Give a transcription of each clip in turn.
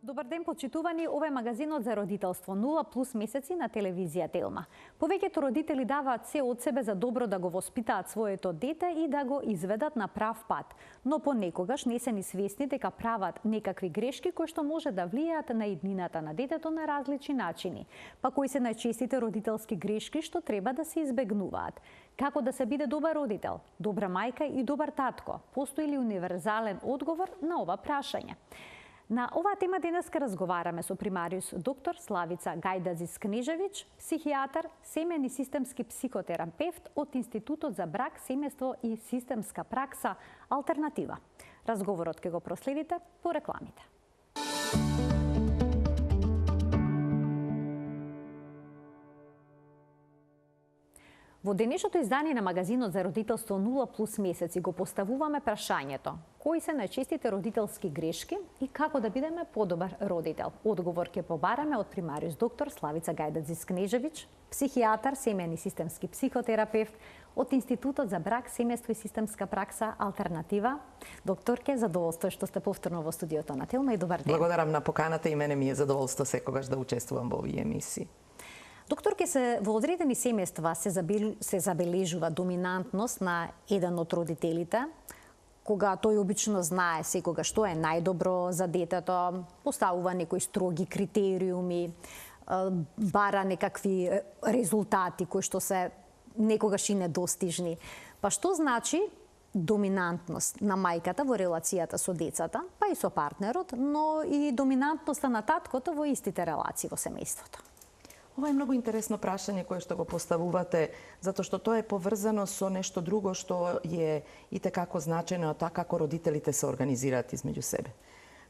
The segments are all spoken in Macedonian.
Добар ден, почитувани, ова е магазинот за родителство 0+ месеци на телевизија Телма. Повеќето родители даваат се од себе за добро да го воспитаат своето дете и да го изведат на прав пат, но понекогаш не се ни свесни дека прават некакви грешки кои што може да влијаат на иднината на детето на различни начини. Па кои се најчестите родителски грешки што треба да се избегнуваат? Како да се биде добар родител, добра мајка и добар татко? Постои ли универзален одговор на ова прашање? На оваа тема денеска разговараме со примариус доктор Славица Гајдазис-Кнежевиќ, психијатар, семеен и системски психотерапевт од Институтот за брак, семејство и системска пракса Алтернатива. Разговорот ќе го проследите по рекламите. Во денешното издание на магазинот за родителство 0+ месеци го поставуваме прашањето: кои се најчестите родителски грешки и како да бидеме подобар родител? Одговор ќе побараме од примариус доктор Славица Гајдазис-Кнежевиќ, психијатар, семеен и системски психотерапевт од Институтот за брак, семејство и системска пракса Алтернатива. Докторке, задоволство што сте повторно во студиото на Телма и добар ден. Благодарам на поканата и мене ми е задоволство секогаш да учествувам во овие емисии. Докторке, во одредени семејства се забележува доминантност на еден од родителите, кога тој обично знае секогаш што е најдобро за детето, поставува некои строги критериуми, бара некакви резултати кои што се некогаш и недостижни. Па што значи доминантност на мајката во релацијата со децата, па и со партнерот, но и доминантноста на таткото во истите релации во семејството? Ова е многу интересно прашање кое што го поставувате, затоа што тоа е поврзано со нешто друго што е итекако значајно, тоа како родителите се организираат измеѓу себе.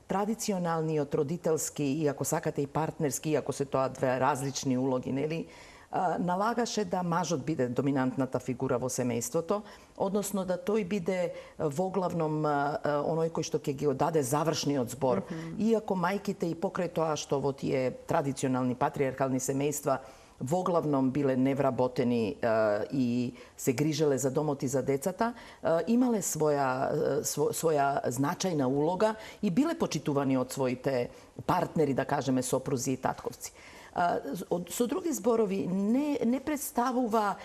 Традиционалниот родителски, и ако сакате и партнерски, иако се тоа две различни улоги, нели, налагаше да мажот биде доминантната фигура во семејството, односно да тој биде воглавном оној кој што ќе ги даде завршниот збор. Иако мајките и покрај тоа што во тие традиционални патриархални семејства воглавном биле невработени и се грижеле за домот и за децата, имале своја значајна улога и биле почитувани од своите партнери, да кажеме, сопрузи и татковци. Со други зборови, не представува,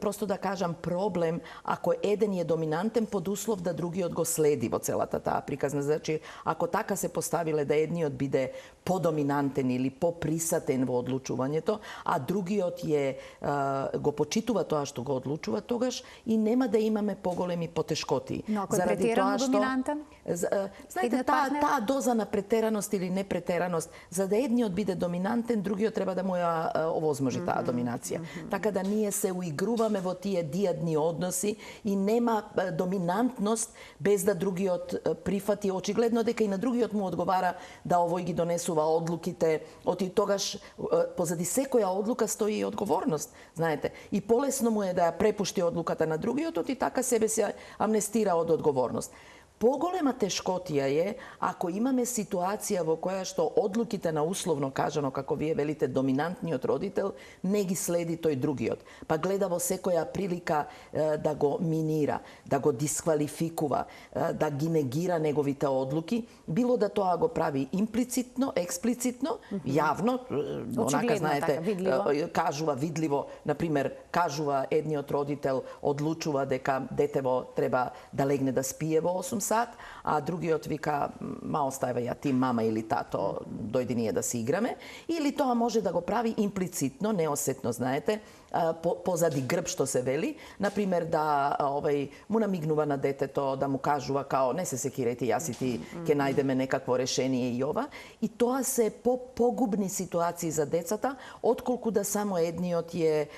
просто да кажам, проблем ако еден е доминантен под услов да другиот го следи во целата таа приказна. Значи, ако така се поставиле да едниот биде подоминантен или поприсатен во одлучувањето, а другиот го почитува тоа што го одлучува, тогаш и нема да имаме поголеми потешкоти. Но ако е претерано доминантен? Знаете, таа доза на претераност или непретераност, за да едниот биде доминантен, другиот треба да му ја овозможи таа доминација. Така да ние се уигруваме во тие дијадни односи и нема доминантност без да другиот прифати. Очигледно дека и на другиот му одговара да овој ги донесува одлуките, оти тогаш позади секоја одлука стои и одговорност, знаете. И полесно му е да ја препушти одлуката на другиот, оти така себе се амнестира од одговорност. Поголема тешкотија е ако имаме ситуација во која што одлуките на условно кажано, како вие велите, доминантниот родител не ги следи тој другиот, па гледа во секоја прилика да го минира, да го дисквалификува, да ги негира неговите одлуки, било да тоа го прави имплицитно, експлицитно, јавно, онака знаете, кажува видливо, например, кажува едниот родител, одлучува дека детево треба да легне да спие во 8 сат, а другиот вика: ма оставај ја ти, мама или тато, дојди ние да се играме. Или тоа може да го прави имплицитно, неосетно, знаете, позади грб, што се вели, например да му намигнува на детето, да му кажува као: не се секирајте, јас и ти ќе најдеме некакво решение и ова. И тоа се погубни ситуации за децата, отколку да само едниот е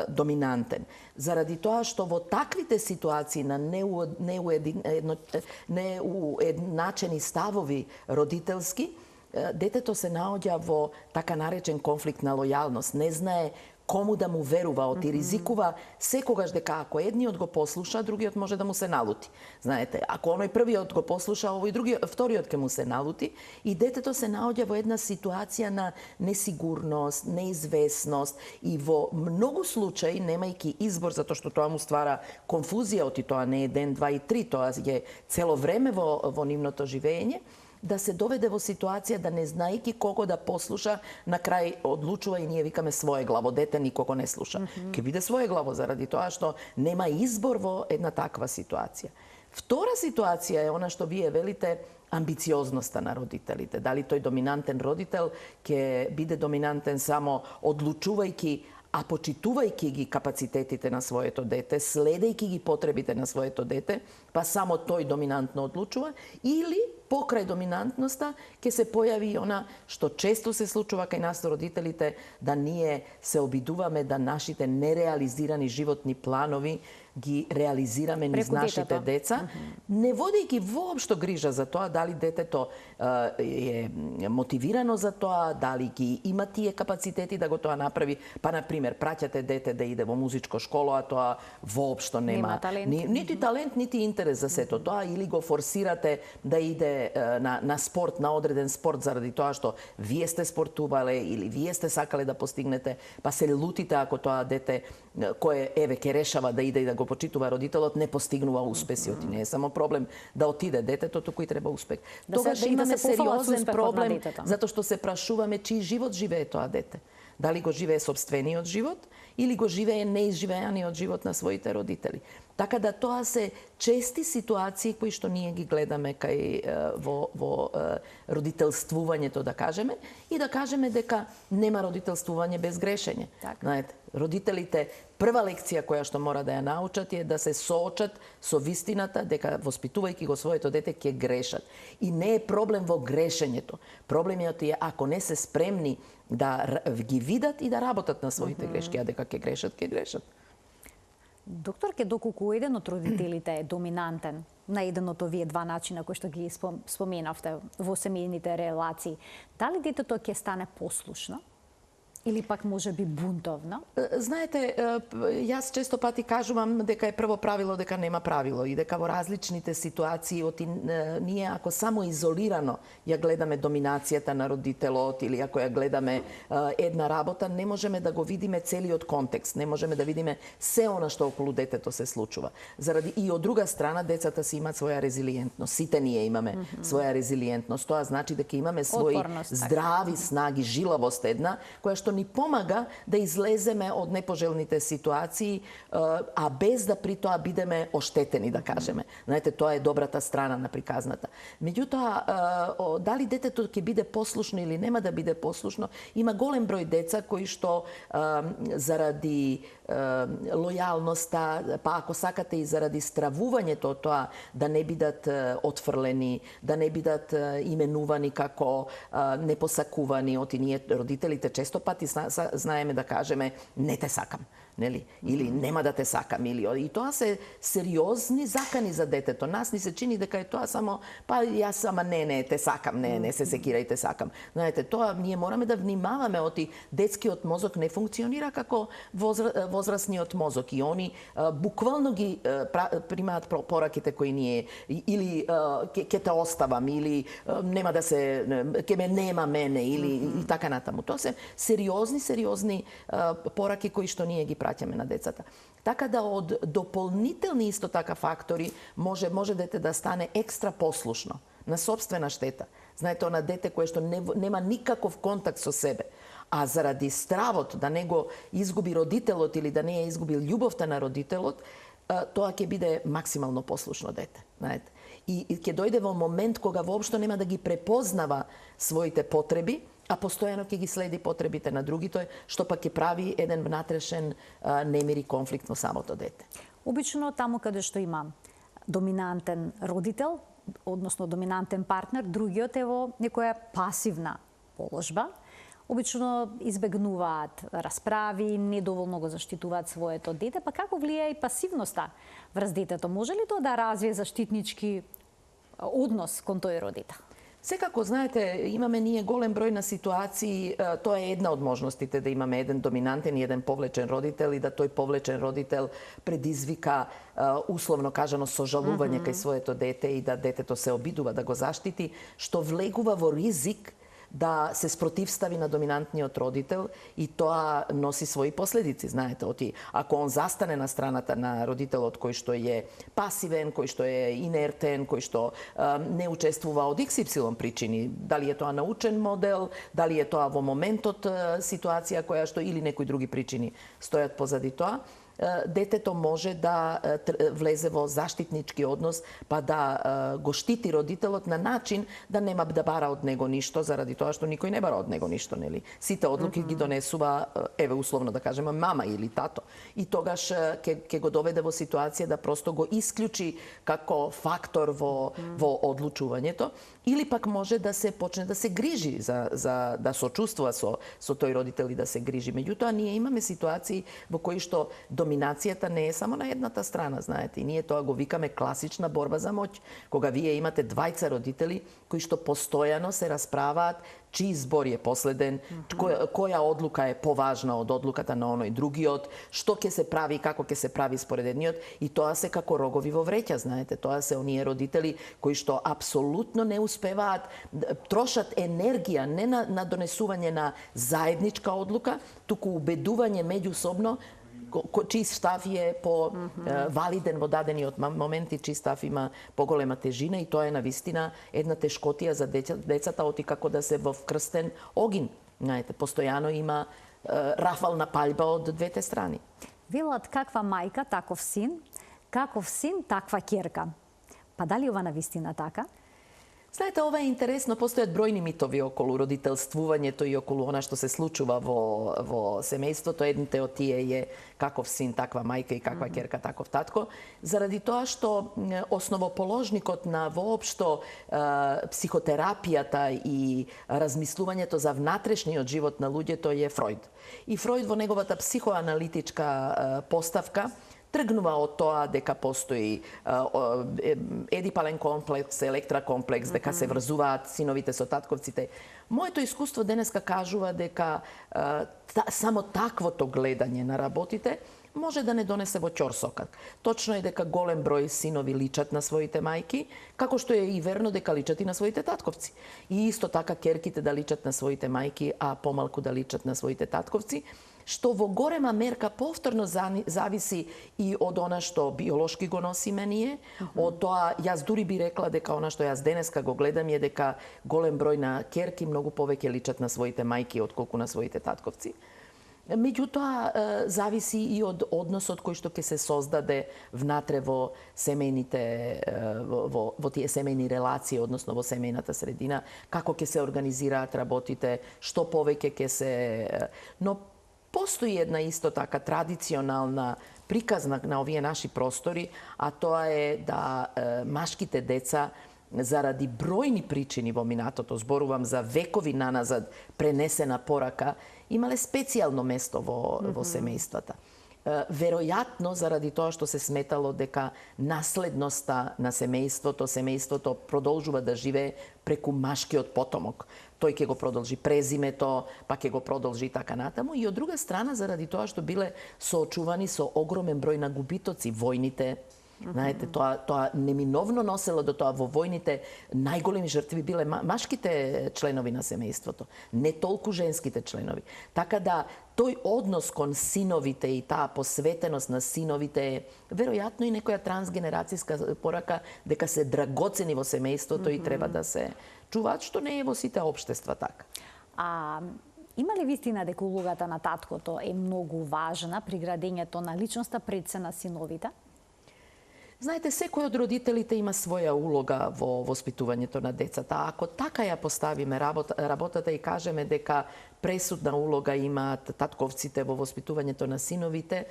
доминантен. Заради тоа што во таквите ситуации на неуедначени ставови родителски, детето се наоѓа во така наречен конфликт на лојалност. Не знае кому да му верува, оти ризикува секогаш дека ако едниот го послуша, другиот може да му се налути. Знаете, ако оној првиот го послуша, овој вториот ќе му се налути и детето се наоѓа во една ситуација на несигурност, неизвестност и во многу случаи, немајќи избор, затоа што тоа му ствара конфузија, оти тоа не е ден, два и три, тоа е цело време во нивното живење, да се доведе во ситуација да не знаејќи кого да послуша, на крај одлучува и ние викаме свое главо. Дете никого не слуша. Ќе биде свое главо заради тоа што нема избор во една таква ситуација. Втора ситуација е она што вие велите амбициозноста на родителите. Дали тој доминантен родител ќе биде доминантен само одлучувајќи, а почитувајќи ги капацитетите на своето дете, следејќи ги потребите на своето дете, па само тој доминантно одлучува, или покрај доминантноста ќе се појави она што често се случува кај нас родителите, да ние се обидуваме да нашите нереализирани животни планови ги реализираме низ нашите деца, не водејќи воопшто грижа за тоа дали детето е мотивирано за тоа, дали ги има тие капацитети да го тоа направи. Па, например, праќате дете да иде во музичко школо, а тоа воопшто нема нити талент, нити интерес за сето тоа, или го форсирате да иде на спорт, на одреден спорт, заради тоа што вие сте спортувале или вие сте сакале да постигнете, па се лутите ако тоа дете кое ќе решава да иде и да го почитува родителот, не постигнува успесиот. И не е само проблем да отиде детето, туку и треба успех. Тогаш имаме сериозен проблем, затоа што се прашуваме чиј живот живее тоа дете. Дали го живее собствениот живот или го живее неизживеаниот живот на своите родители. Така да тоа се чести ситуации кои што ние ги гледаме кај во родителствувањето, да кажеме, и да кажеме дека нема родителствување без грешење. Знаете, родителите прва лекција која што мора да ја научат е да се соочат со вистината дека воспитувајќи го своето дете ќе грешат. И не е проблем во грешењето. Проблемот е ако не се спремни да ги видат и да работат на своите грешки, а дека ќе грешат, ќе грешат. Докторке, доколку еден од родителите е доминантен на еден од овие два начина кои што ги споменавте во семејните релации, дали детето ќе стане послушно? Или пак може би бунтовно? Знаете, јас често пати кажувам дека е прво правило дека нема правило и дека во различните ситуации ние ако само изолирано ја гледаме доминацијата на родителот или ако ја гледаме една работа, не можеме да го видиме целиот контекст, не можеме да видиме се она што околу детето се случува. Заради и од друга страна децата си имаат своја резилиентност. Сите ние имаме своја резилиентност. Тоа значи дека имаме свои здрави снаги, жилавост една која што ни помага да излеземе од непожелните ситуации, а без да при тоа бидеме оштетени, да кажеме. Знаете, тоа е добрата страна на приказната. Меѓутоа, дали детето ќе биде послушно или нема да биде послушно, има голем број деца кои што заради лојалноста, па ако сакате и заради стравувањето од тоа да не бидат отфрлени, да не бидат именувани како непосакувани, оти ние родителите често пати знаеме да кажеме не те сакам, нели? Или нема да те сакам, или и тоа се сериозни закани за детето. Нас ни се чини дека е тоа само па јас сама не те сакам, не се секирај те сакам. Знаете, тоа ние мораме да внимаваме, оти детскиот мозок не функционира како возрастниот мозок и они буквално ги примаат пораките кои ние или ќе те оставам или нема да се ќе ме нема мене или и така натаму. Тоа се сериозни пораки кои што ние ги праќаме на децата. Така да од дополнителни исто така фактори може дете да стане екстра послушно на сопствена штета. Знаете, она дете кое што нема никаков контакт со себе, а заради стравот да не го изгуби родителот или да не ја изгуби љубовта на родителот, тоа ќе биде максимално послушно дете, знаете. И ќе дојде во момент кога воопшто нема да ги препознава своите потреби, а постојано ќе ги следи потребите на другите, што пак ќе прави еден внатрешен немир и конфликт во самото дете. Обично таму каде што има доминантен родител, односно доминантен партнер, другиот е во некоја пасивна положба. Обично избегнуваат расправи, недоволно го заштитуваат своето дете, па како влијае и пасивноста врз детето? Може ли тоа да развие заштитнички однос кон тој родител? Секако, знаете, имаме ние голем број на ситуации, тоа е една од можностите да имаме еден доминантен и еден повлечен родител и да тој повлечен родител предизвика условно кажано сожалување кај своето дете и да детето се обидува да го заштити, што влегува во ризик да се спротивстави на доминантниот родител и тоа носи своји последици, знаете, ако он застане на страната на родителот кој што е пасивен, кој што е инертен, кој што не учествува од XY причини, дали е тоа научен модел, дали е тоа во моментот ситуација која што или некои други причини стојат позади тоа, детето може да влезе во заштитнички однос, па да го штити родителот на начин да нема да бара од него ништо, заради тоа што никој не бара од него ништо, нели? Сите одлуки ги донесува, еве условно да кажеме, мама или тато. И тогаш ќе го доведе во ситуација да просто го исклучи како фактор во одлучувањето, или пак може да се почне да се грижи за да сочувствува со тој родител и да се грижи. Меѓутоа ние имаме ситуации во кои што доминацијата не е само на едната страна, знаете, и ние тоа го викаме класична борба за моќ, кога вие имате двајца родители кои што постојано се расправаат чиј збор е последен, која одлука е поважна од одлуката на оној другиот, што ќе се прави и како ќе се прави според едниот, и тоа се како рогови во вреќа, знаете, тоа се оние родители кои што апсолутно не успеваат, трошат енергија не на донесување на заедничка одлука, туку убедување меѓусобно чиј став е по-валиден во дадениот момент и чиј став има поголема тежина, и тоа е навистина една тешкотија за децата, оти како да се во крстен огин. Знаете, постојано има рафална палјба од двете страни. Велат каква мајка, таков син, таква ќерка. Па дали ова навистина така? Знаете, ова е интересно, постојат бројни митови околу родителствувањето и околу она што се случува во семејството. Едните од тие е каков син, таква мајка, и каква ќерка, таков татко. Заради тоа што основоположникот на воопшто психотерапијата и размислувањето за внатрешниот живот на луѓето е Фройд. И Фройд во неговата психоаналитичка поставка тргнува од тоа дека постои едипален комплекс, електракомплекс, дека се врзуваат синовите со татковците. Моето искуство денеска кажува дека само таквото гледање на работите може да не донесе во ќорсокак. Точно е дека голем број синови личат на своите мајки, како што е и верно дека личат и на своите татковци. И исто така ќерките да личат на своите мајки, а помалку да личат на своите татковци, што во голема мерка повторно зависи и од она што биолошки го носиме ние, од тоа, јас дури би рекла дека она што јас денеска го гледам е дека голем број на ќерки многу повеќе личат на своите мајки отколку на своите татковци. Меѓутоа, зависи и од односот кој што ќе се создаде внатре во семејните, во тие семејни релации, односно во семејната средина, како ќе се организираат работите, што повеќе ќе се... Но постои една исто така традиционална приказна на овие наши простори, а тоа е да машките деца заради бројни причини во минатото, зборувам за векови наназад пренесена порака, имале специјално место во семејствата. Веројатно заради тоа што се сметало дека наследноста на семејството продолжува да живее преку машкиот потомок. Тој ќе го продолжи презимето, па ќе го продолжи така натаму. И од друга страна, заради тоа што биле соочувани со огромен број на губитоци, војните. Знаете, тоа неминовно носело до тоа во војните најголеми жртви биле машките членови на семејството, не толку женските членови. Така да тој однос кон синовите и таа посветеност на синовите е веројатно и некоја трансгенерацијска порака дека се драгоцени во семејството и треба да се чуваат, што не е во сите општества така. Има ли вистина дека улогата на таткото е многу важна при градењето на личноста пред се на синовите? Знаете, секој од родителите има своја улога во воспитувањето на децата. Ако така ја поставиме работата и кажеме дека пресудна улога имаат татковците во воспитувањето на синовите,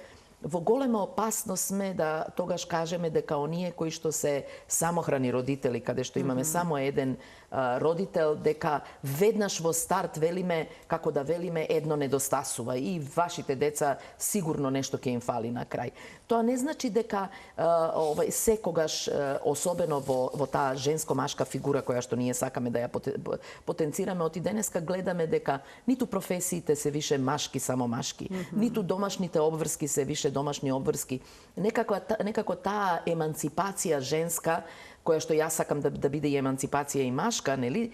во голема опасност сме да тогаш кажеме дека оние кои што се самохрани родители, каде што имаме само еден родител, дека веднаш во старт велиме, како да велиме, едно недостасува и вашите деца сигурно нешто ќе им фали на крај. Тоа не значи дека секогаш, особено во таа женско-машка фигура која што ние сакаме да ја потенцираме, оти денеска гледаме дека ниту професиите се више машки, само машки, ниту домашните обврски се више домашни обврски. Некако таа еманципација женска која што јас сакам да биде и еманципација и машка, нели,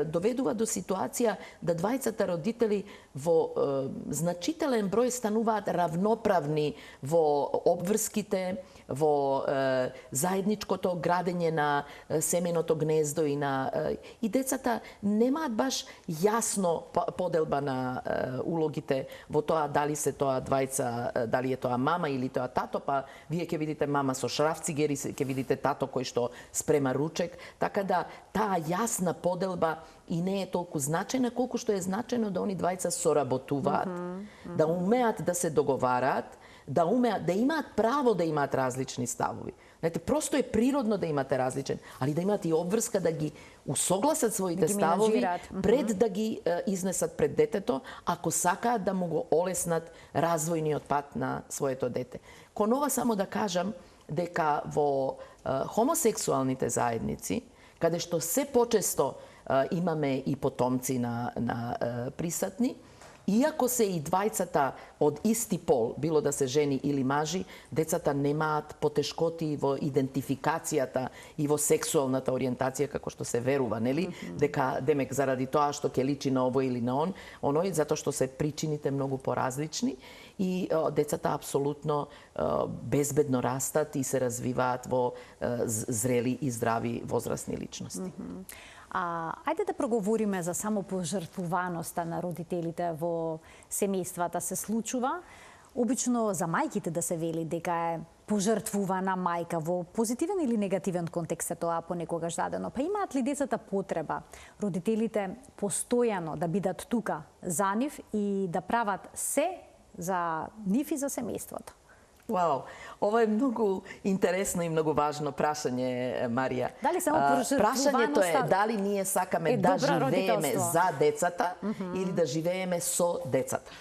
доведува до ситуација да двајцата родители во значителен број стануваат равноправни во обврските, во заедничкото градење на семеното гнездо и децата немаат баш јасно поделба на улогите во тоа дали се тоа двајца, дали е тоа мама или тоа тато, па вие ќе видите мама со шрафцигери, ќе видите тато кој што спрема ручек, така да таа јасна поделба и не е толку значајна колку што е значајно да они двајца соработуваат, да умеат да се договараат, да имаат право да имаат различни ставови. Знаете, просто е природно да имате различен, али да имаат и обврска да ги усогласат своите ставови пред да ги изнесат пред детето, ако сакаат да му го олеснат развојниот пат на своето дете. Кон ова само да кажам дека во хомосексуалните заедници, каде што се почесто имаме и потомци на присатни, иако се и двајцата од исти пол, било да се жени или мажи, децата немаат потешкоти во идентификацијата и во сексуалната ориентација, како што се верува, нели? Дека, демек, заради тоа што ќе личи на овој или на оној, затоа што се причините многу поразлични и децата апсолутно безбедно растат и се развиваат во зрели и здрави возрастни личности. Ајде да проговориме за самопожртвуваноста на родителите во семејствата. Се случува обично за мајките да се вели дека е пожртвувана мајка, во позитивен или негативен контекст е тоа понекогаш дадено. Па имаат ли децата потреба родителите постојано да бидат тука за нив и да прават се за нив и за семејството? Вау, ова е многу интересно и многу важно прашање, Марија. Дали само прашањето е дали ние сакаме да живееме за децата или да живееме со децата.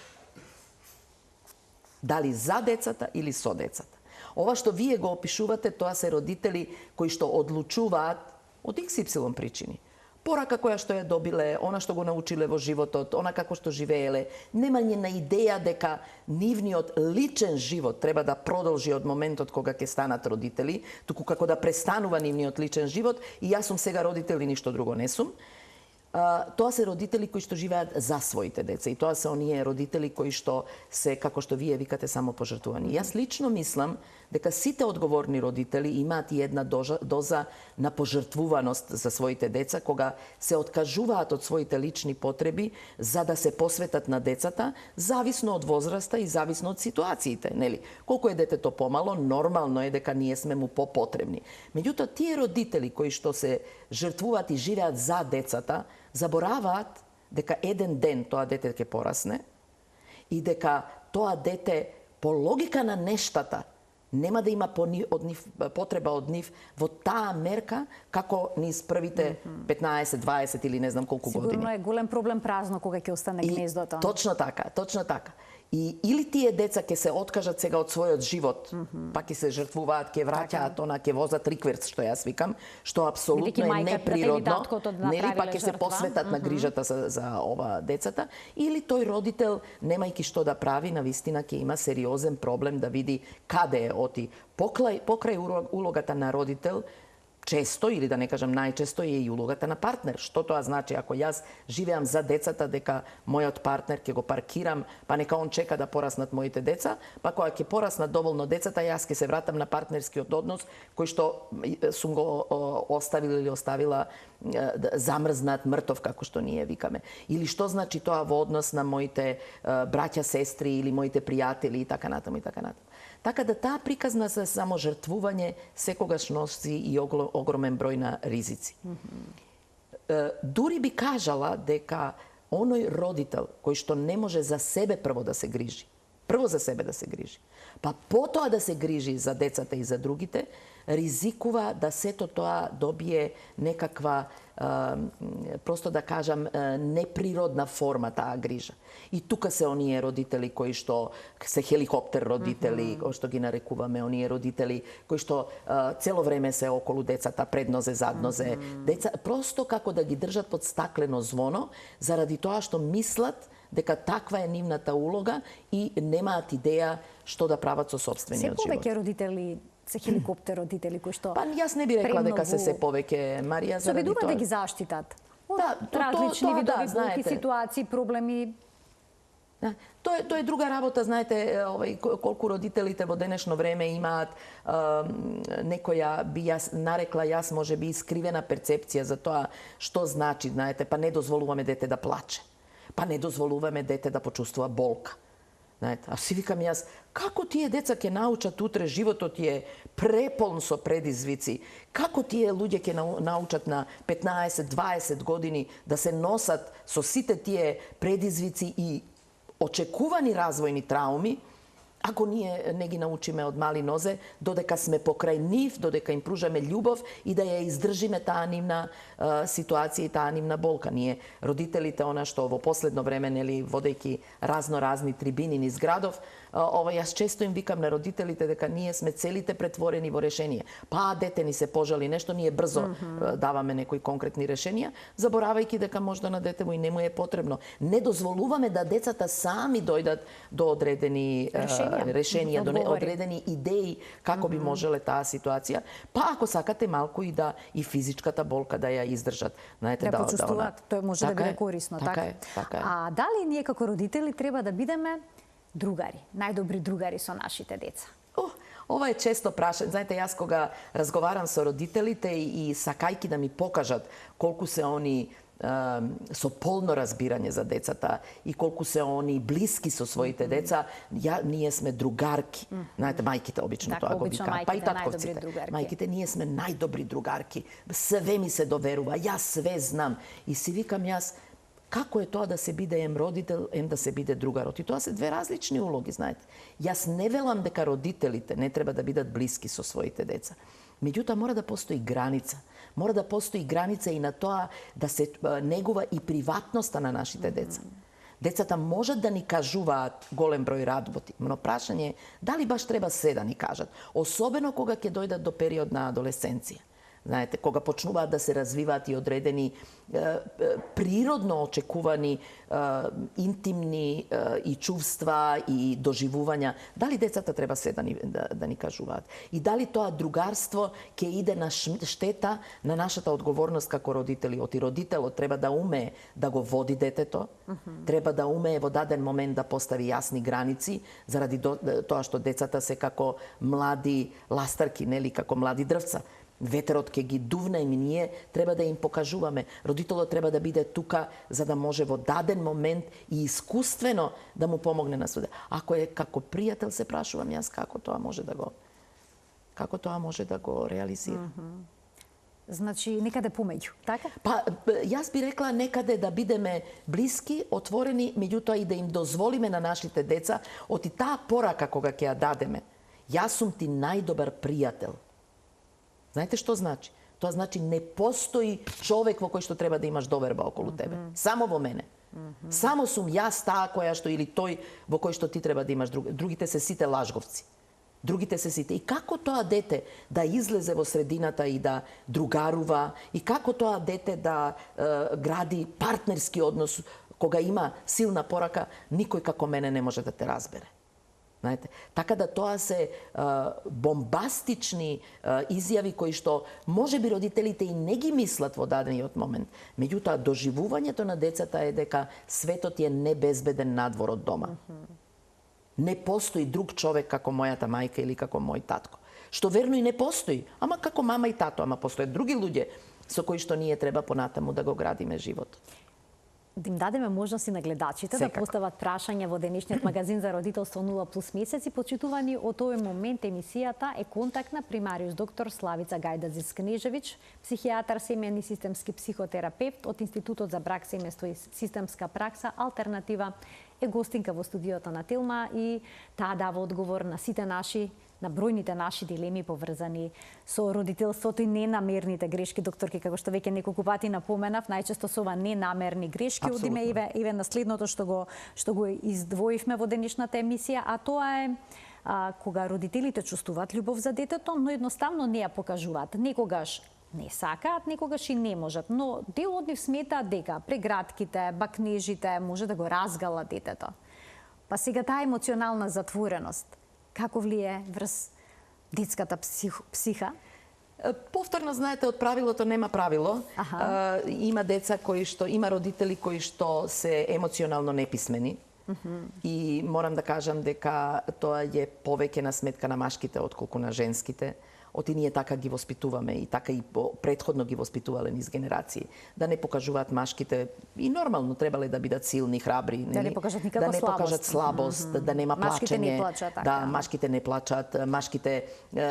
Дали за децата или со децата. Ова што вие го опишувате, тоа се родители кои што одлучуваат од XY причини. Порака која што ја добиле, она што го научиле во животот, она како што живееле, немање на идеја дека нивниот личен живот треба да продолжи од моментот кога ќе станат родители, туку како да престанува нивниот личен живот и јас сум сега родител и ништо друго не сум. Тоа се родители кои што живеат за своите деца и тоа се оние родители кои што се, како што вие викате, самопожртвувани. Јас лично мислам дека сите одговорни родители имаат и една доза на пожртвуваност за своите деца, кога се откажуваат од своите лични потреби за да се посветат на децата, зависно од возраста и зависно од ситуациите, нели? Колку е детето помало, нормално е дека ние сме му попотребни. Меѓутоа, тие родители кои што се жртвуваат и живеат за децата, забораваат дека еден ден тоа дете ќе порасне и дека тоа дете по логика на нештата нема да има потреба од нив во таа мерка како низ првите 15, 20 или не знам колку години. Сигурно е голем проблем празно кога ќе остане гнездото. Точно така, точно така. И или тие деца ќе се откажат сега од својот живот, па ќе се жртвуваат, ќе враќаат она, ќе возат рикверц, што јас викам, што апсолутно е неприродно, нели, па ќе се посветат на грижата за ова децата, или тој родител, немајќи што да прави, навистина ќе има сериозен проблем да види каде е оти. Покрај улогата на родител, често, или да не кажам најчесто, е и улогата на партнер. Што тоа значи? Ако јас живеам за децата, дека мојот партнер ќе го паркирам, па нека он чека да пораснат моите деца, па кога ќе пораснат доволно децата, јас ќе се вратам на партнерскиот однос, кој што сум го оставил или оставила замрзнат, мртов, како што ние викаме. Или што значи тоа во однос на моите браќа, сестри или моите пријатели и така натаму и така натаму. Така да таа приказна за саможртвување секогаш носи и огромен број на ризици. Дури би кажала дека оној родител кој што не може за себе прво за себе да се грижи, па потоа да се грижи за децата и за другите, ризикува да сето тоа добие некаква, просто да кажам, неприродна форма таа грижа. И тука се оние родители кои што се хеликоптер родители, кои што ги нарекуваме, оние родители кои што цело време се околу децата, преднозе, заднозе, деца просто како да ги држат под стаклено звоно, заради тоа што мислат дека таква е нивната улога и немаат идеја што да прават со сопствениот живот. Се повеќе родители се хеликоптер родители кои што Па јас не би рекла дека се повеќе, Марија, заради тоа. Се обидува да ги заштитат од различни видови болки, ситуации, проблеми. Тоа е друга работа, знаете, колку родителите во денешно време имаат некоја, би јас нарекла јас, може би искривена перцепција за тоа што значи, знаете, па не дозволуваме дете да плаче, па не дозволуваме дете да почувствува болка. Знаете, а си викам јас, како тие деца ќе научат утре, животот е преполн со предизвици, како тие луѓе ќе научат на 15-20 години да се носат со сите тие предизвици и очекувани развојни трауми, ако ние не ги научиме од мали нозе, додека сме покрај нив, додека им пружаме љубов и да ја издржиме таа нивна ситуација и таа нивна болка. Ние, родителите, она што во последно време, нели, водејќи разни трибини низ градов, јас често им викам на родителите дека ние сме целите претворени во решение. Па дете ни се пожали нешто, ние брзо даваме некои конкретни решенија, заборавајќи дека можда на дете му и не му е потребно. Не дозволуваме да децата сами дојдат до одредени решенија, до одредени идеи како би можеле таа ситуација. Па ако сакате малку и физичката болка да ја издржат. Знаете, да почувствуваат, тоа може да биде корисно, така? А дали ние како родители треба да бидеме другари, најдобри другари со нашите деца? Ова е често прашање. Знаете, јас кога разговарам со родителите и сакајки да ми покажат колку се они со полно разбирање за децата и колку се они блиски со своите деца, ние сме другарки. Знаете, мајките обично тоа го викаат, па и татковците. Мајките, ние сме најдобри другарки. Све ми се доверува, јас све знам. И си викам јас, како е тоа да се биде ем родител, ем да се биде другарот? И тоа се две различни улоги, знаете. Јас не велам дека родителите не треба да бидат блиски со своите деца. Меѓутоа, мора да постои граница. Мора да постои граница и на тоа да се негува и приватноста на нашите деца. Децата можат да ни кажуваат голем број работи, но прашање е дали баш треба се да ни кажат, особено кога ќе дојдат до период на адолесценција. Знаете, кога почнуваат да се развиваат и одредени природно очекувани интимни и чувства и доживувања, дали децата треба се да ни кажуваат? И дали тоа другарство ќе иде на штета на нашата одговорност како родители? Оти родителот треба да умее да го води детето, треба да умее во даден момент да постави јасни граници, заради тоа што децата се како млади ластарки, нели, како млади дрвца. Ветерот ќе ги дувне и ние треба да им покажуваме. Родителот треба да биде тука за да може во даден момент и искуствено да му помогне на суде. Ако е како пријател, се прашувам јас како тоа може да го реализира. Значи некаде помеѓу, така? Па јас би рекла некаде да бидеме блиски, отворени, меѓутоа и да им дозволиме на нашите деца оти таа порака кога ќе ја дадеме. Јас сум ти најдобар пријател. Знаете што значи? Тоа значи не постои човек во кој што треба да имаш доверба околу тебе. Само во мене. Само сум јас таа која што или тој во кој што ти треба да имаш другите се сите лажговци. Другите се сите. И како тоа дете да излезе во средината и да другарува, и како тоа дете да гради партнерски однос кога има силна порака, никој како мене не може да те разбере. Знаете, така да тоа се бомбастични изјави кои што може би родителите и не ги мислат во дадениот момент. Меѓутоа, доживувањето на децата е дека светот е небезбеден надвор од дома. Не постои друг човек како мојата мајка или како мој татко. Што верно и не постои, ама како мама и тато, ама постојат други луѓе со кои што ние треба понатаму да го градиме живот. Да им дадеме можности на гледачите да постават прашања во денешниот магазин за родителство 0+ месеци. Почитувани од овој момент емисијата е контактна примариус доктор Славица Гајдазис-Кнежевиќ, психијатар, семеен и системски психотерапевт од Институтот за брак, семејство и системска пракса Алтернатива, е гостинка во студиото на Телма и таа дава одговор на сите на бројните наши дилеми поврзани со родителството и ненамерните грешки. Докторки, како што веќе неколку пати напоменав, најчесто со ова ненамерни грешки. Одиме еве на следното што го издвоивме во денешната емисија, а тоа е кога родителите чувствуваат љубов за детето, но едноставно не ја покажуваат. Некогаш не сакаат, некогаш и не можат, но дел од нив сметаат дека прегратките, бакнежите може да го разгала детето. Па сега таа емоционална затвореност како влие врз детската психа? Повторно, знаете, од правилото нема правило. Има деца има родители кои што се емоционално неписмени. И морам да кажам дека тоа е повеќе на сметка на машките отколку на женските. Оти ние така ги воспитуваме и така и претходно ги воспитувале низ генерации. Да не покажуваат машките и нормално требале да бидат силни, храбри, да не покажат никаква слабост. Да не покажат слабост, да нема плачење. Машките не плачат, така. Да, машките не плачат, машките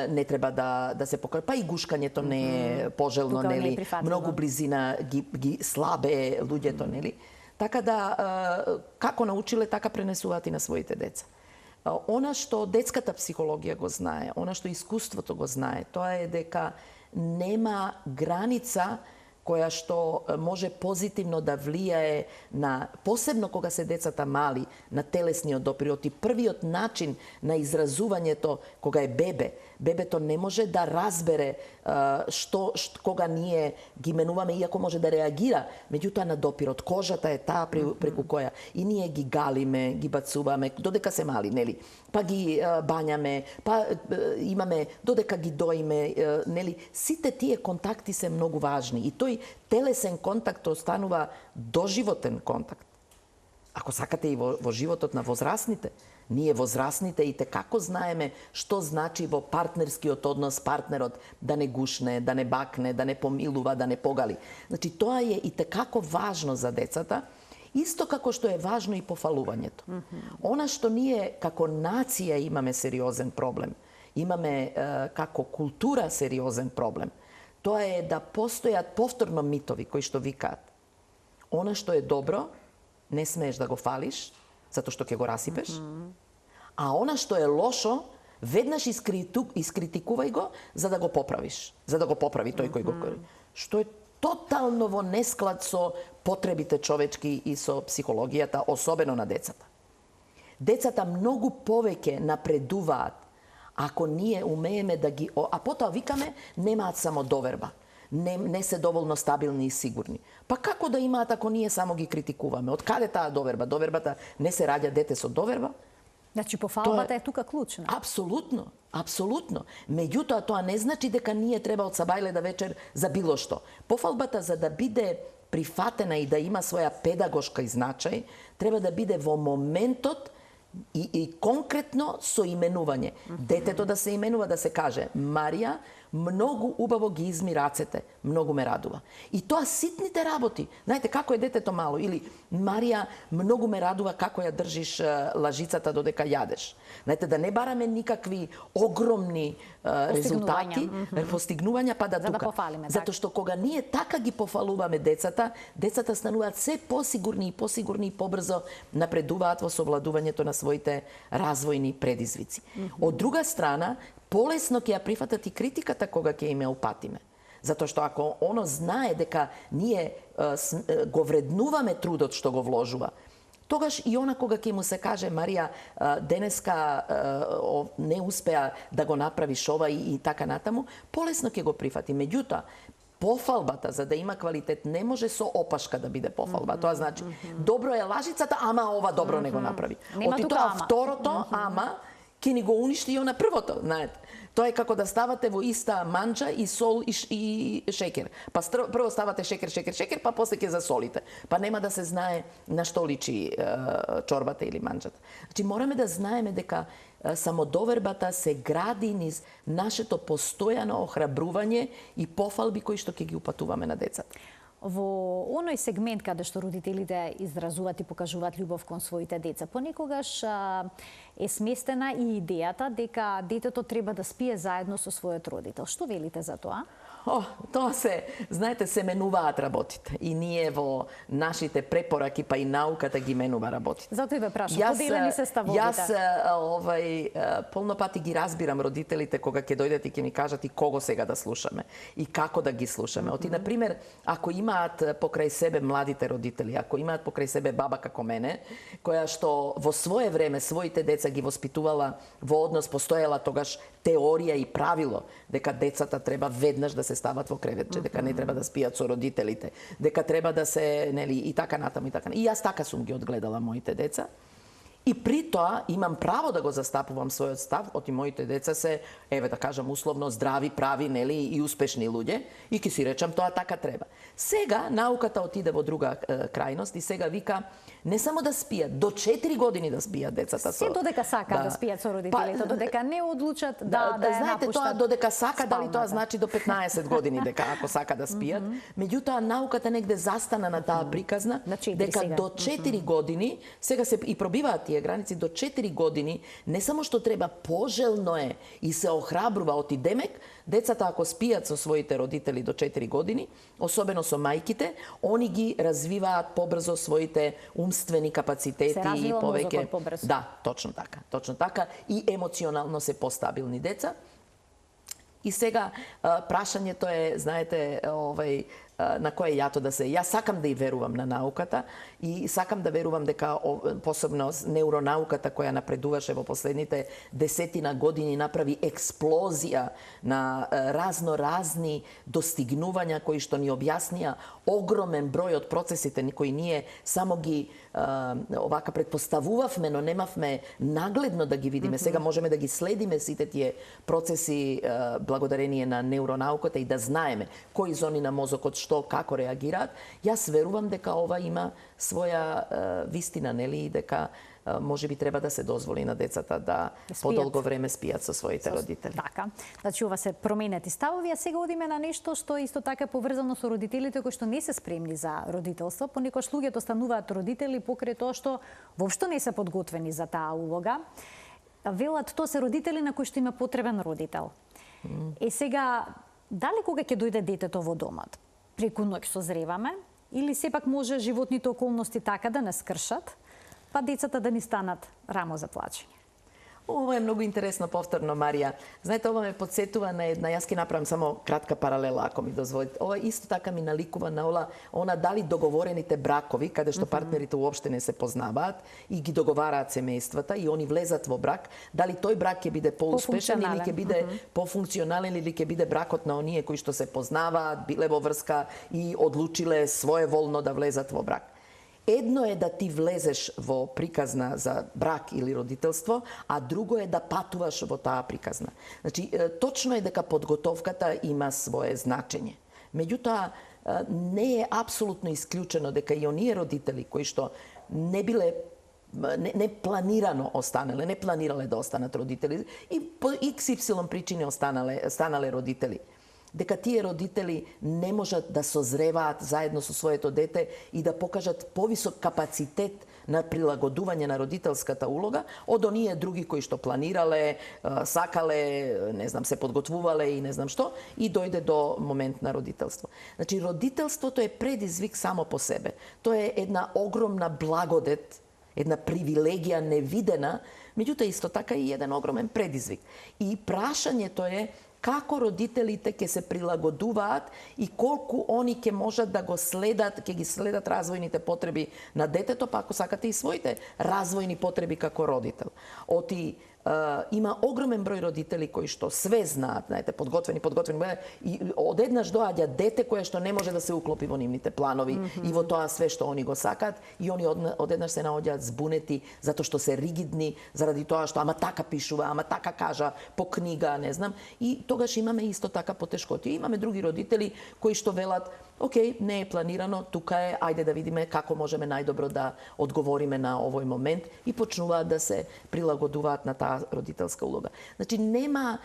не треба да се покажат. Па и гушкањето не е пожелно, нели? Многу близина ги слабе луѓето, нели? Така да како научиле, така пренесуваат и на своите деца. Она што детската психологија го знае, она што искуството го знае, тоа е дека нема граница која што може позитивно да влијае на, посебно кога се децата мали, на телесниот допирот. И првиот начин на изразувањето кога е бебе, бебето не може да разбере кога ние ги менуваме, иако може да реагира, меѓутоа на допирот. Кожата е таа преку која и ние ги галиме, ги бацуваме, додека се мали, нели? Па ги бањаме, па имаме, додека ги доиме, нели? Сите тие контакти се многу важни и тој телесен контакт останува доживотен контакт. Ако сакате и во животот на возрастните, ние возрастните и како знаеме што значи во партнерскиот однос партнерот да не гушне, да не бакне, да не помилува, да не погали. Значи тоа е и како важно за децата, исто како што е важно и пофалувањето. Она што ние како нација имаме сериозен проблем, имаме како култура сериозен проблем, тоа е да постојат повторно митови кои што викаат. Она што е добро, не смееш да го фалиш, затоа што ќе го расипеш. А она што е лошо, веднаш искритикувај го за да го поправиш, за да го поправи тој кој го кори. Што е тотално во несклад со потребите човечки и со психологијата, особено на децата. Децата многу повеќе напредуваат ако ние умееме да ги... А потоа викаме, немаат само доверба. Не се доволно стабилни и сигурни. Па како да имаат ако ние само ги критикуваме? Од каде таа доверба? Довербата не се раѓа дете со доверба? Значи пофалбата е тука клучна. Апсолутно, апсолутно. Меѓутоа тоа не значи дека ние треба од сабајле до вечер за било што. Пофалбата за да биде прифатена и да има своја педагошка значај, треба да биде во моментот и конкретно со именување. Детето да се именува, да се каже Марија, многу убаво ги изми рацете, многу ме радува. И тоа ситните работи. Знаете, како е детето мало, или Марија, многу ме радува како ја држиш лажицата додека јадеш. Знаете, да не бараме никакви огромни резултати, постигнувања, па да тука. Да пофалиме, затоа што кога ние така ги пофалуваме децата стануваат се посигурни и побрзо напредуваат во совладувањето на своите развојни предизвици. Од друга страна, полесно ќе ја прифатат и критиката кога ќе им ја упатиме. Затоа што ако оно знае дека ние го вреднуваме трудот што го вложува, тогаш и она кога ќе му се каже Марија, денеска не успеа да го направиш ова и така натаму, полесно ќе го прифати. Меѓутоа, пофалбата, за да има квалитет, не може со опашка да биде пофалба. Тоа значи, добро е лажицата, ама ова добро не го направи. Оти тоа второто, ама, ќе ни го уништи и она првото, знаете. Тоа е како да ставате во иста манџа и сол и шекер. Па прво ставате шекер, па после ќе засолите. Па нема да се знае на што личи чорбата или манџата. Значи мораме да знаеме дека самодовербата се гради низ нашето постојано охрабрување и пофалби кои што ќе ги упатуваме на децата. Во оној сегмент каде што родителите изразуваат и покажуваат љубов кон своите деца, понекогаш е сместена и идејата дека детето треба да спие заедно со својот родител. Што велите за тоа? Тоа знаете, се менуваат работите. И ние во нашите препораки, па и науката ги менува работите. Затоа и ве прашам, поделени се ставовите. Јас полно пати ги разбирам родителите кога ќе дојдат и ќе ми кажат и кого сега да слушаме и како да ги слушаме. Оти, например, ако имаат покрај себе младите родители, ако имаат покрај себе баба како мене, која што во свое време своите деца ги воспитувала во однос, постоела тогаш теорија и правило дека децата треба веднаш да се стават во креветче, дека не треба да спијат со родителите, дека треба да се, нели, и така натаму и така. И јас така сум ги одгледала моите деца. И при тоа имам право да го застапувам својот став, оти моите деца се, еве да кажам условно, здрави, прави, нели, и успешни луѓе, и ќе си речам тоа така треба. Сега науката отиде во друга крајност и сега вика не само да спијат, до 4 години да спијат децата со. Се додека сакаат да спијат со родителите, додека не одлучат да ја знаете, напуштат. тоа додека сака, дали тоа спалната. значи до 15 години дека ако сака да спијат. Меѓутоа науката негде застана на таа приказна На 4 дека сега. до 4 години, сега се и пробиваат тие граници, до 4 години не само што треба, пожелно е и се охрабрува оти демек, децата ако спијат со своите родители до 4 години, особено со мајките, они ги развиваат побрзо своите умствени капацитети и повеќе. мозокот побрзо. Да, точно така и емоционално се постабилни деца. И сега прашањето е, знаете, на кое јато да се. Јас сакам да и верувам на науката и сакам да верувам дека посебно неуронауката која напредуваше во последните 10 години направи експлозија на разни достигнувања кои што ни објаснија огромен број од процесите кои ние само ги овака предпоставувавме, но немавме нагледно да ги видиме. Сега можеме да ги следиме сите тие процеси благодарение на неуронауката и да знаеме кои зони на мозокот што, како реагираат. Јас верувам дека ова има своја вистина, нели, и дека може би треба да се дозволи на децата да подолго време спијат со своите родители. Така. Значи ова се променети ставови, а сега одиме на нешто што исто така е поврзано со родителите кои што не се спремни за родителство. Понекогаш луѓето стануваат родители покрај тоа што воопшто не се подготвени за таа улога. Велат тоа се родители на кои што има потребен родител. Сега дали кога ќе дојде детето во домот? Преку ноќ созреваме или сепак може животните околности така да не скршат, па децата да ни станат рамо за плачење? Ова е многу интересно повторно, Марија. Знаете, ова ме подсетува на една, јас ќе направам само кратка паралела, ако ми дозволите. Ова исто така ми наликува на она дали договорените бракови, каде што партнерите уопште не се познаваат и ги договараат семејствата и они влезат во брак, дали тој брак ќе биде поуспешен или ќе биде пофункционален или ќе биде бракот на оние кои што се познаваат, биле во врска и одлучиле своеволно да влезат во брак. Едно е да ти влезеш во приказна за брак или родителство, а друго е да патуваш во таа приказна. Значи, точно е дека подготовката има свое значење. Меѓутоа, не е апсолутно исклучено дека и оние родители кои што не биле не планирано останале, не планирале да останат родители и по XY причини станале родители, дека тие родители не можат да созреваат заедно со своето дете и да покажат повисок капацитет на прилагодување на родителската улога од оние други кои што планирале, сакале, не знам, се подготвувале и не знам што, и дојде до момент на родителство. Значи, родителството е предизвик само по себе. Тоа е една огромна благодет, една привилегија невидена, меѓутоа исто така и еден огромен предизвик. И прашањето е како родителите ќе се прилагодуваат и колку они ќе можат да го следат, ќе ги следат развојните потреби на детето, па ако сакате и своите развојни потреби како родител. Има огромен број родители кои што све знаат, знаете, подготвени, и одеднаш доаѓа дете кое што не може да се уклопи во нивните планови и во тоа све што они го сакаат, и они одеднаш се наоѓаат збунети затоа што се ригидни, заради тоа што ама така пишува, ама така кажа по книга, не знам, и тогаш имаме исто така потешкоти. Имаме други родители кои што велат: окей, не е планирано, тука е, ајде да видиме како можеме најдобро да одговориме на овој момент, и почнуваат да се прилагодуваат на таа родителска улога. Значи, нема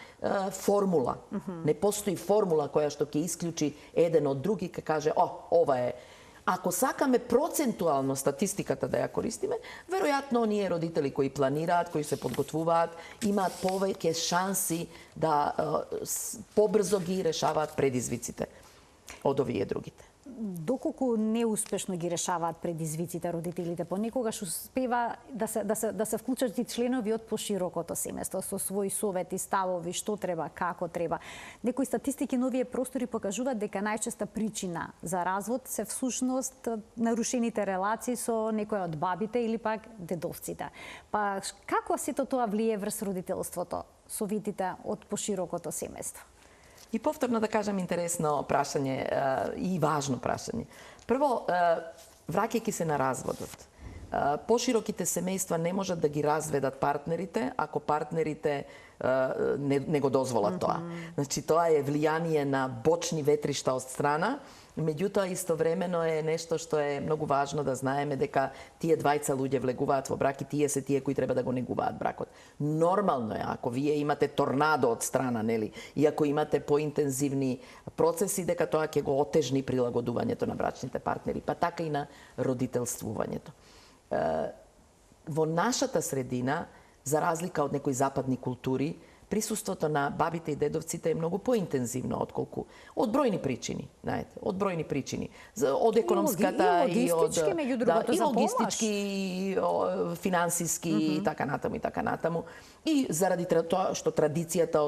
формула, не постои формула која што ќе исклучи еден од други, ќе каже: ова е. Ако сакаме процентуално статистиката да ја користиме, веројатно оние родители кои планираат, кои се подготвуваат, имаат повеќе шанси да побрзо ги решаваат предизвиците од овие другите. Доколку неуспешно ги решаваат предизвиците родителите, понекогаш успева да се вклучат и членови од поширокото семејство со своји совети, ставови, што треба, како треба. Некои статистики на овие простори покажуваат дека најчеста причина за развод се всушност нарушените релации со некој од бабите или пак дедовците. Па како сето тоа влие врз родителството, советите од поширокото семејство? И повторно да кажам интересно прашање и важно прашање. Прво, враќајќи се на разводот. Пошироките семејства не можат да ги разведат партнерите ако партнерите не го дозволат тоа. Значи, тоа е влијание на бочни ветришта од страна, меѓутоа истовремено е нешто што е многу важно да знаеме дека тие двајца луѓе влегуваат во брак и тие се тие кои треба да го негуваат бракот. Нормално е ако вие имате торнадо од страна, нели, и ако имате поинтензивни процеси, дека тоа ќе го отежни прилагодувањето на брачните партнери, па така и на родителствувањето. Во нашата средина, за разлика од некои западни култури, присуството на бабите и дедовците е многу поинтензивно отколку од бројни причини, знаете, од бројни причини. Од економската и логистички, и финансиски и така натаму. И заради тоа што традицијата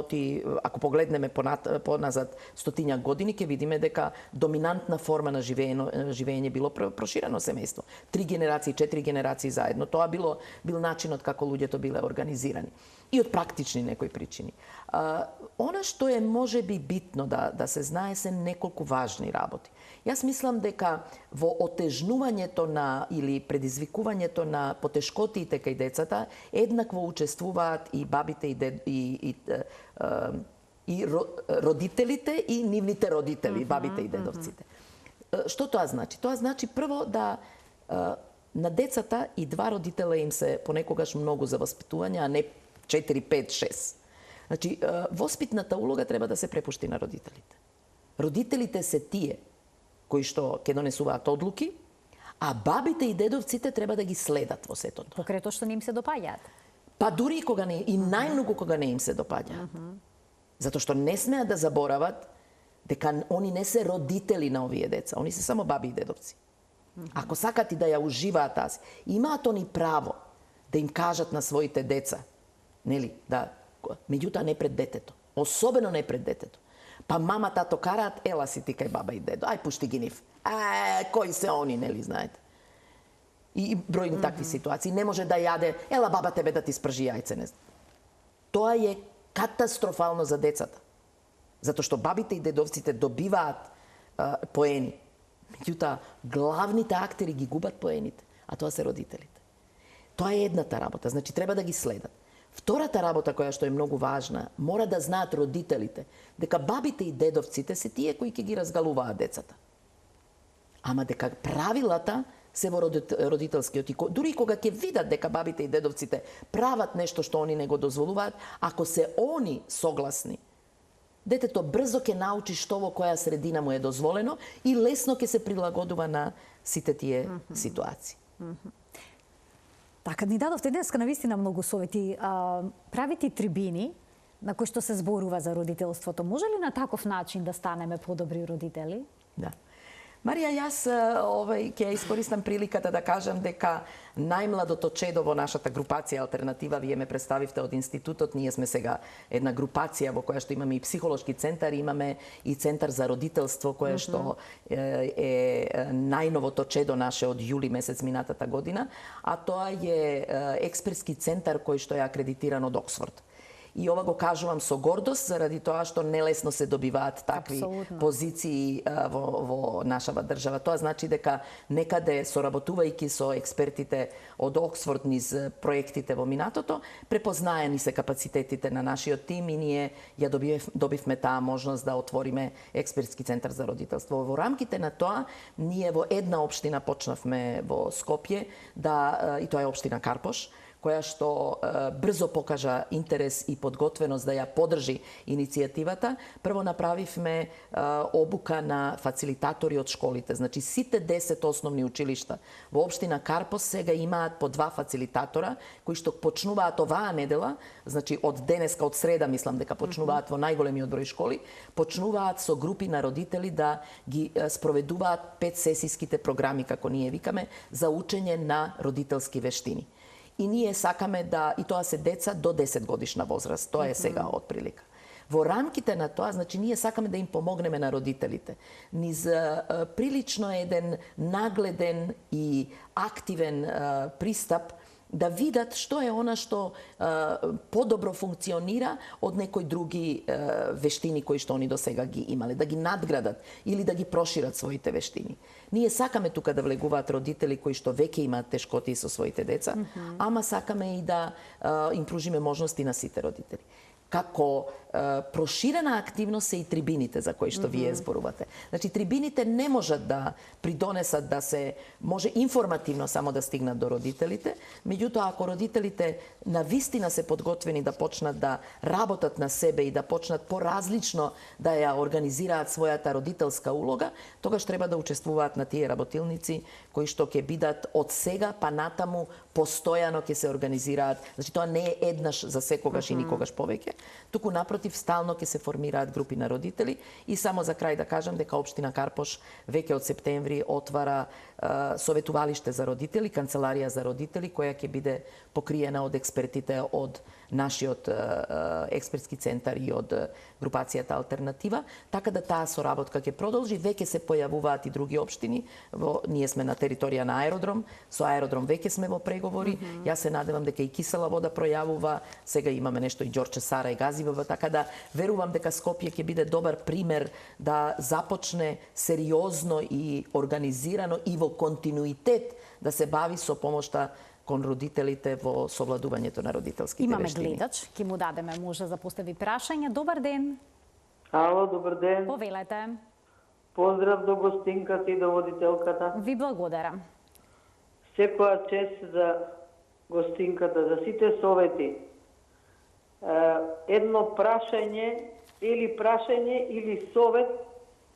ако погледнеме поназад стотиња години, ќе видиме дека доминантна форма на живење било проширено семејство. 3 генерации, 4 генерации заедно. Тоа бил начинот како луѓето биле организирани. И од практични некои причини. Она што е можеби битно да се знае се неколку важни работи. Јас мислам дека во отежнувањето или предизвикувањето на потешкотиите кај децата еднакво учествуваат и бабите и родителите и нивните родители, бабите и дедовците. Што тоа значи? Тоа значи прво да на децата и два родителя им се понекогаш многу за воспитување, а не 4, 5, 6. Значи, воспитната улога треба да се препушти на родителите. Родителите се тие кои што ќе донесуваат одлуки, а бабите и дедовците треба да ги следат во сето тоа. Покрај тоа што не им се допаѓаат. Па дури и кога не, и најмногу кога не им се допаѓаат. Затоа што не смеат да заборават дека они не се родители на овие деца, они се само баби и дедовци. Ако сакат и да ја уживаат тази, имаат они право да им кажат на своите деца, нели, меѓутоа не пред детето, особено не пред детето. Па мама, тато караат, ела си ти кај баба и дедо, ај пушти ги нив. Кои се они, нели, знаете. И бројни такви ситуации. Не може да јаде, ела баба тебе да ти спржи јајце, не знам. Тоа е катастрофално за децата. Затоа што бабите и дедовците добиваат поени. Меѓутоа, главните актери ги губат поените, а тоа се родителите. Тоа е едната работа, значи треба да ги следат. Втората работа која што е многу важна, мора да знаат родителите дека бабите и дедовците се тие кои ќе ги разгалуваат децата. Ама дека правилата се во родителскиот и дури кога ќе видат дека бабите и дедовците прават нешто што они не го дозволуваат, ако се они согласни, детето брзо ќе научи што во која средина му е дозволено и лесно ќе се прилагодува на сите тие ситуации. Така, ни дадовте денеска навистина многу совети. Правите трибини на кои што се зборува за родителството. Може ли на таков начин да станеме подобри родители? Да. Марија, јас ќе искористам приликата да кажам дека најмладото чедо во нашата групација Алтернатива, вие ме представивте од институтот, ние сме сега една групација во која што имаме и психолошки центар, имаме и центар за родителство, кое што е најновото чедо наше од јули месец минатата година, а тоа е експертски центар кој што е акредитиран од Оксфорд. И ова го кажувам со гордост, заради тоа што нелесно се добиваат такви позиции во нашава држава. Тоа значи дека некаде соработувајќи со експертите од Оксфорд низ проектите во минатото, препознаени се капацитетите на нашиот тим и ние ја добивме таа можност да отвориме експертски центар за родителство. Во рамките на тоа, ние во една општина почнавме во Скопје, и тоа е општина Карпош, која што брзо покажа интерес и подготвеност да ја поддржи иницијативата. Прво направивме обука на фацилитатори од школите. Значи, сите 10 основни училишта во општина Карпош сега имаат по 2 фацилитатора, кои што почнуваат оваа недела, значи од денеска, од среда, мислам дека почнуваат во најголемиот број школи, почнуваат со групи на родители да ги спроведуваат 5 сесиските програми, како ние викаме, за учење на родителски вештини. И ние сакаме и тоа се деца до 10 годишна возраст, тоа е сега отприлика. Во рамките на тоа, значи, ние сакаме да им помогнеме на родителите низ прилично еден нагледен и активен пристап да видат што е она што подобро функционира од некои други вештини кои што они до сега ги имале, да ги надградат или да ги прошират своите вештини. Ние сакаме тука да влегуваат родители кои што веќе имаат тешкоти со своите деца, ама сакаме и да им пружиме можности на сите родители. Како проширена активност се и трибините за кои што вие зборувате. Значи, трибините не можат да придонесат да се може информативно само да стигнат до родителите, меѓутоа ако родителите навистина се подготвени да почнат да работат на себе и да почнат поразлично да ја организираат својата родителска улога, тогаш треба да учествуваат на тие работилници кои што ќе бидат од сега па натаму постојано ќе се организираат. Значи, тоа не е еднаш за секогаш и никогаш повеќе, туку напротив стално ќе се формираат групи на родители. И само за крај да кажам дека општина Карпош веќе од септември отвара советувалиште за родители, канцеларија за родители, која ќе биде покриена од експертите од нашиот експертски центар и од групацијата Алтернатива, така да таа соработка ќе продолжи. Веќе се појавуваат и други општини. Ние сме на територија на аеродром, со аеродром веќе сме во преговори. Јас се надевам дека и Кисела вода пројавува, сега имаме нешто и Ѓорче Сара и Газивова, така да верувам дека Скопје ќе биде добар пример да започне сериозно и организирано и во континуитет да се бави со помошта кон родителите во совладувањето на родителските Имаме вештини. гледач, ќе му дадеме може да постави прашање. Добар ден. Ало, добар ден. Повелете. Поздрав до гостинката и до водителката. Ви благодарам. Секоја чест за гостинката, за сите совети. Едно прашање или совет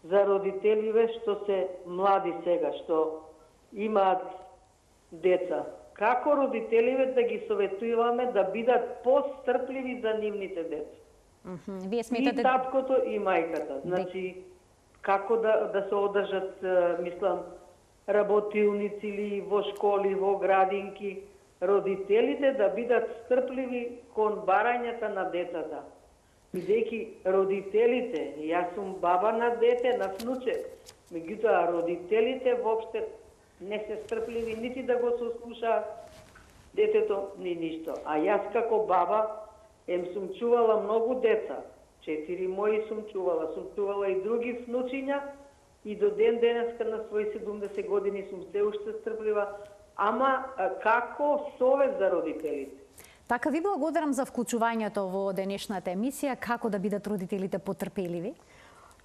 за родителиве што се млади сега, што имаат деца. Како родителиве да ги советуваме да бидат пострпливи за нивните деца? Вие сметате... И таткото и мајката. Значи, како да се одржат, мислам, работилници или во школи, во градинки, родителите да бидат стрпливи кон барањата на децата. Бидејќи родителите, јас сум баба на дете, на внуче, меѓутоа родителите воопште не се стрпливи нити да го сослушаат детето, ни ништо. А јас како баба сум чувала многу деца. 4 мои сум чувала и други внучиња и до ден денеска на своји 70 години сум се уште стрплива, ама како совет за родителите. Така, ви благодарам за вклучувањето во денешната емисија, како да бидат родителите потрпеливи.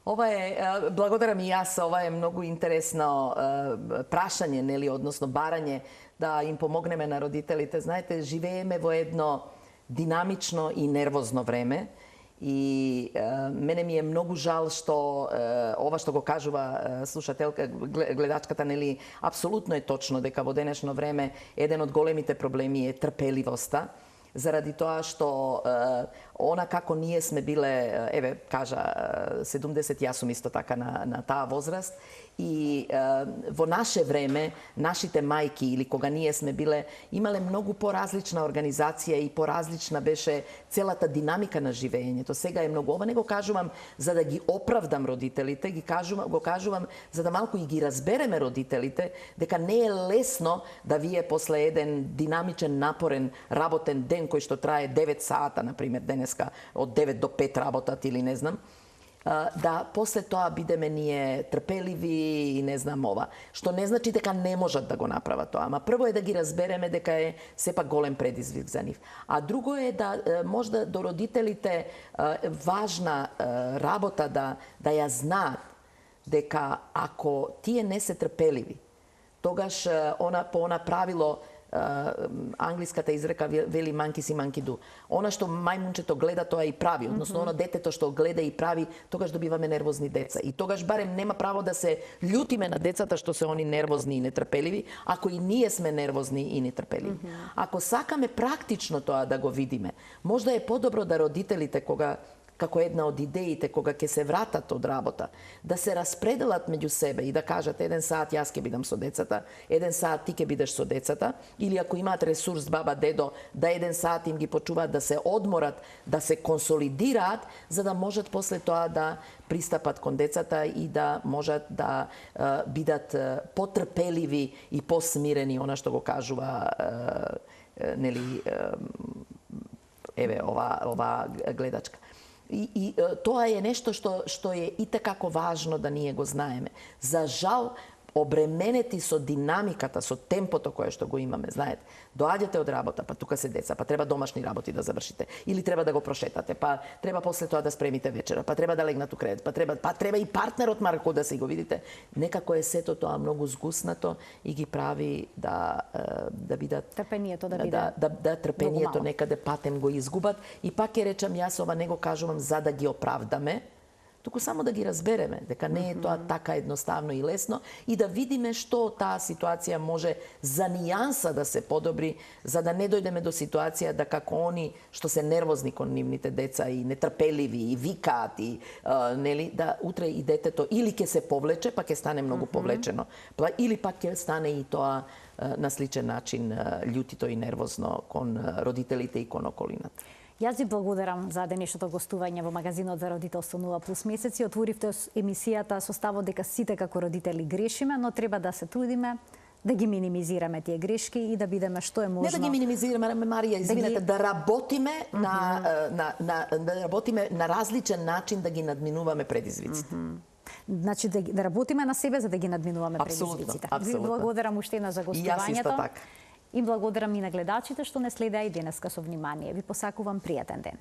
Ова е, благодарам и јас, ова е многу интересно прашање, нели, односно барање, да им помогнеме на родителите. Знаете, живееме во едно динамично и нервозно време и мене ми е многу жал што ова што го кажува слушателка, гледачката, нели, апсолутно е точно дека во денешно време еден од големите проблеми е трпеливоста, заради тоа што она како ние сме биле, еве, кажа 70, јас сум исто така на таа возраст, и во наше време, нашите мајки или кога ние сме биле, имале многу поразлична организација и поразлична беше целата динамика на живеењето. Сега е многу. Ова не го кажувам за да ги оправдам родителите, го кажувам за да малку и ги разбереме родителите, дека не е лесно да вие после еден динамичен, напорен работен ден кој што трае 9 сата, например, денеска од 9 до 5 работат или не знам, да после тоа бидеме ние трпеливи и не знам ова, што не значи дека не можат да го направат тоа, ама прво е да ги разбереме дека е сепак голем предизвик за нив. А друго е да можда до родителите важна работа да ја знаат дека ако тие не се трпеливи, тогаш по она правило англиската изрека вели monkey see monkey do. Она што мајмунчето гледа, тоа и прави. Односно, оно детето што гледа и прави, тогаш добиваме нервозни деца. И тогаш барем нема право да се љутиме на децата што се они нервозни и нетрпеливи, ако и ние сме нервозни и нетрпеливи. Ако сакаме практично тоа да го видиме, можда е подобро да родителите кога како една од идеите кога ќе се вратат од работа, да се распределат меѓу себе и да кажат 1 сат јас ќе бидам со децата, 1 сат ти ќе бидеш со децата, или ако имаат ресурс баба, дедо, да 1 сат им ги почуваат да се одморат, да се консолидираат, за да можат после тоа да пристапат кон децата и да можат да бидат потрпеливи и посмирени, она што го кажува нели еве ова гледачка. И тоа е нешто што е и такако важно да ние го знаеме. За жал, обременети со динамиката, со темпото кое што го имаме, знаете, доаѓате од работа, па тука се деца, па треба домашни работи да завршите, или треба да го прошетате, па треба после тоа да спремите вечера, па треба да легнат у кревет, па треба и партнерот Марко да си го видите. Некако е сето тоа многу згуснато и ги прави да бидат трпението да биде. Да трпението некаде патем го изгубат. И пак ќе речам, јас ова не го кажувам за да ги оправдаме, туку само да ги разбереме, дека не е тоа така едноставно и лесно и да видиме што таа ситуација може за нијанса да се подобри, за да не дојдеме до ситуација да како они што се нервозни кон нивните деца и нетрпеливи и викаат и нели, да утре и детето или ќе се повлече, па ќе стане многу повлечено, или пак ќе стане и тоа на сличен начин љутито и нервозно кон родителите и кон околината. Јас ви благодарам за денешното гостување во магазинот за родителство 0+ месеци. Отворивте емисијата со ставот дека сите како родители грешиме, но треба да се трудиме да ги минимизираме тие грешки и да бидеме што е можно. Не да ги минимизираме, Марија, извинете, да работиме да работиме на различен начин да ги надминуваме предизвиците. Значи да работиме на себе за да ги надминуваме предизвиците. Ви благодарам уште една за гостувањето. И јас исто така. И благодарам и на гледачите што не следеа и денеска со внимание. Ви посакувам пријатен ден.